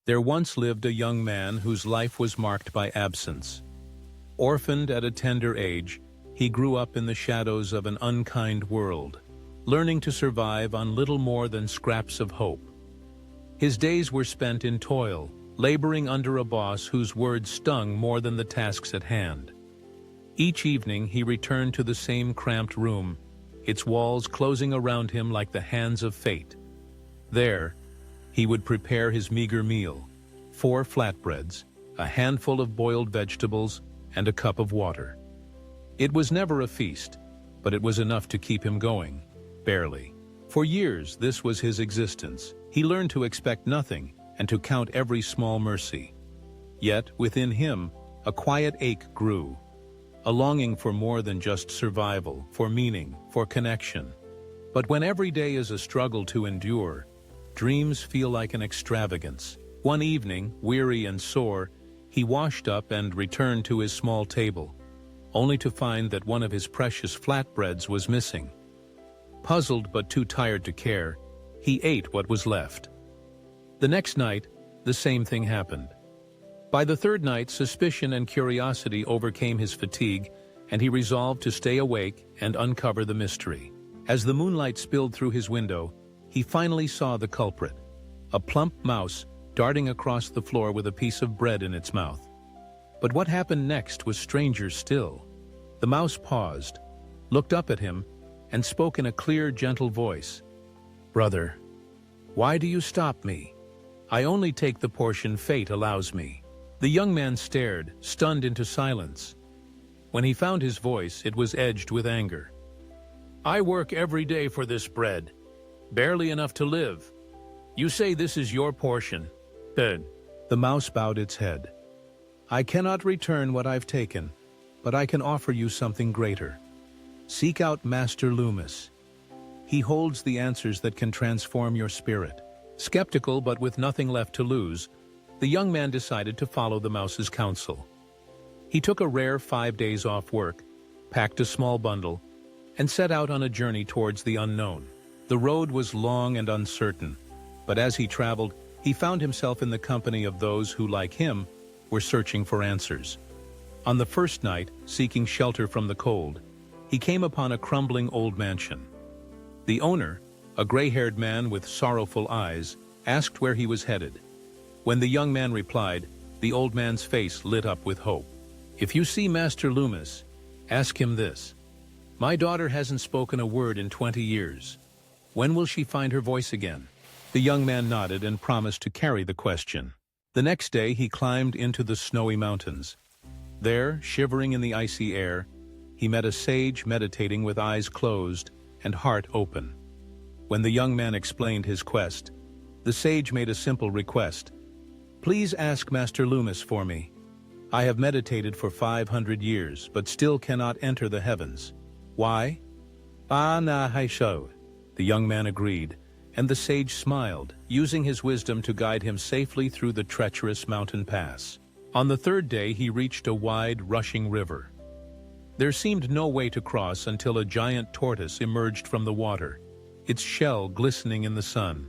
There once lived a young man whose life was marked by absence. Orphaned at a tender age, he grew up in the shadows of an unkind world, learning to survive on little more than scraps of hope. His days were spent in toil, laboring under a boss whose words stung more than the tasks at hand. Each evening he returned to the same cramped room, its walls closing around him like the hands of fate. There, he would prepare his meager meal: 4 flatbreads, a handful of boiled vegetables, and a cup of water. It was never a feast, but it was enough to keep him going, barely. For years, this was his existence. He learned to expect nothing and to count every small mercy. Yet, within him, a quiet ache grew, a longing for more than just survival, for meaning, for connection. But when every day is a struggle to endure, dreams feel like an extravagance. One evening, weary and sore, he washed up and returned to his small table, only to find that one of his precious flatbreads was missing. Puzzled but too tired to care, he ate what was left. The next night, the same thing happened. By the third night, suspicion and curiosity overcame his fatigue, and he resolved to stay awake and uncover the mystery. As the moonlight spilled through his window, he finally saw the culprit: a plump mouse darting across the floor with a piece of bread in its mouth. But what happened next was stranger still. The mouse paused, looked up at him, and spoke in a clear, gentle voice. "Brother, why do you stop me? I only take the portion fate allows me." The young man stared, stunned into silence. When he found his voice, it was edged with anger. "I work every day for this bread, barely enough to live. You say this is your portion. Good." The mouse bowed its head. "I cannot return what I've taken, but I can offer you something greater. Seek out Master Lumis. He holds the answers that can transform your spirit." Skeptical but with nothing left to lose, the young man decided to follow the mouse's counsel. He took a rare 5 days off work, packed a small bundle, and set out on a journey towards the unknown. The road was long and uncertain, but as he traveled, he found himself in the company of those who, like him, were searching for answers. On the first night, seeking shelter from the cold, he came upon a crumbling old mansion. The owner, a gray-haired man with sorrowful eyes, asked where he was headed. When the young man replied, the old man's face lit up with hope. "If you see Master Lumis, ask him this. My daughter hasn't spoken a word in 20 years. When will she find her voice again?" The young man nodded and promised to carry the question. The next day he climbed into the snowy mountains. There, shivering in the icy air, he met a sage meditating with eyes closed and heart open. When the young man explained his quest, the sage made a simple request. "Please ask Master Lumis for me. I have meditated for 500 years, but still cannot enter the heavens. Why?" "Ah, na hai shou." The young man agreed, and the sage smiled, using his wisdom to guide him safely through the treacherous mountain pass. On the third day he reached a wide, rushing river. There seemed no way to cross until a giant tortoise emerged from the water, its shell glistening in the sun.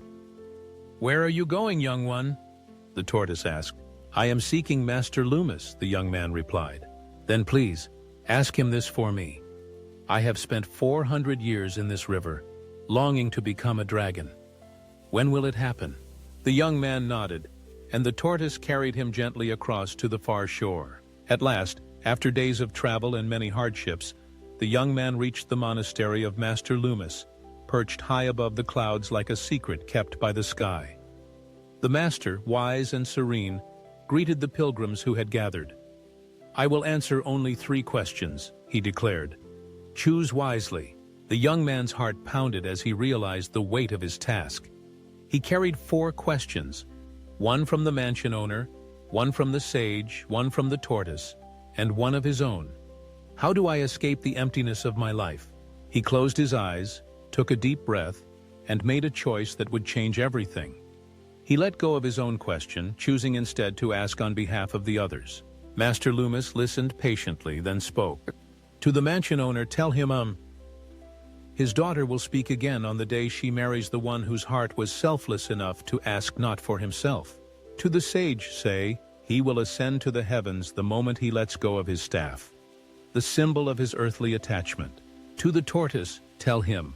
"Where are you going, young one?" the tortoise asked. "I am seeking Master Lumis," the young man replied. "Then please, ask him this for me. I have spent 400 years in this river, longing to become a dragon. When will it happen?" The young man nodded, and the tortoise carried him gently across to the far shore. At last, after days of travel and many hardships, the young man reached the monastery of Master Lumis, perched high above the clouds like a secret kept by the sky. The master, wise and serene, greeted the pilgrims who had gathered. "I will answer only 3 questions," he declared. "Choose wisely." The young man's heart pounded as he realized the weight of his task. He carried 4 questions, one from the mansion owner, one from the sage, one from the tortoise, and one of his own. How do I escape the emptiness of my life? He closed his eyes, took a deep breath, and made a choice that would change everything. He let go of his own question, choosing instead to ask on behalf of the others. Master Lumis listened patiently, then spoke. "To the mansion owner, tell him, his daughter will speak again on the day she marries the one whose heart was selfless enough to ask not for himself. To the sage say, he will ascend to the heavens the moment he lets go of his staff, the symbol of his earthly attachment. To the tortoise, tell him,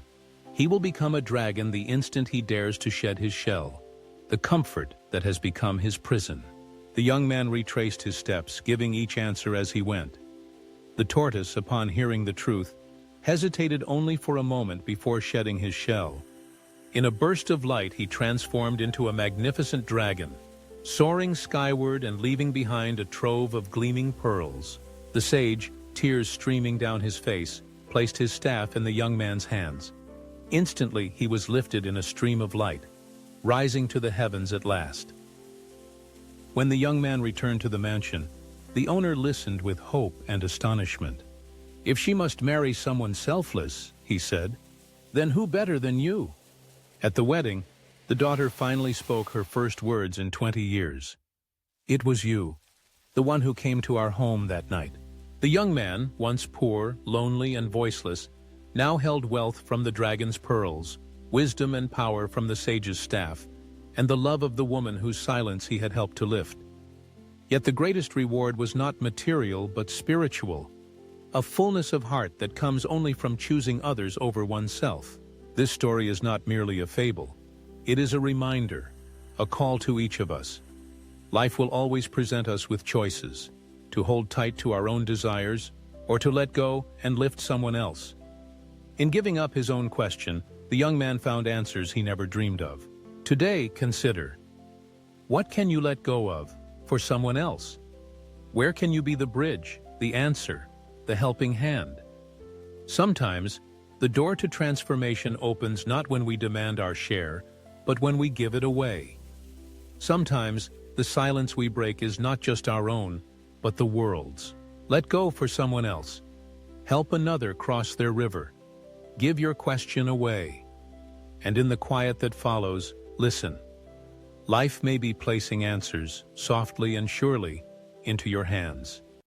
he will become a dragon the instant he dares to shed his shell, the comfort that has become his prison. The young man retraced his steps, giving each answer as he went. The tortoise, upon hearing the truth, hesitated only for a moment before shedding his shell. In a burst of light, he transformed into a magnificent dragon, soaring skyward and leaving behind a trove of gleaming pearls. The sage, tears streaming down his face, placed his staff in the young man's hands. Instantly, he was lifted in a stream of light, rising to the heavens at last. When the young man returned to the mansion, the owner listened with hope and astonishment. "If she must marry someone selfless," he said, "then who better than you?" At the wedding, the daughter finally spoke her first words in 20 years. "It was you, the one who came to our home that night." The young man, once poor, lonely, and voiceless, now held wealth from the dragon's pearls, wisdom and power from the sage's staff, and the love of the woman whose silence he had helped to lift. Yet the greatest reward was not material but spiritual, a fullness of heart that comes only from choosing others over oneself. This story is not merely a fable. It is a reminder, a call to each of us. Life will always present us with choices, to hold tight to our own desires, or to let go and lift someone else. In giving up his own question, the young man found answers he never dreamed of. Today, consider, what can you let go of for someone else? Where can you be the bridge, the answer, the helping hand? Sometimes, the door to transformation opens not when we demand our share, but when we give it away. Sometimes, the silence we break is not just our own, but the world's. Let go for someone else. Help another cross their river. Give your question away. And in the quiet that follows, listen. Life may be placing answers, softly and surely, into your hands.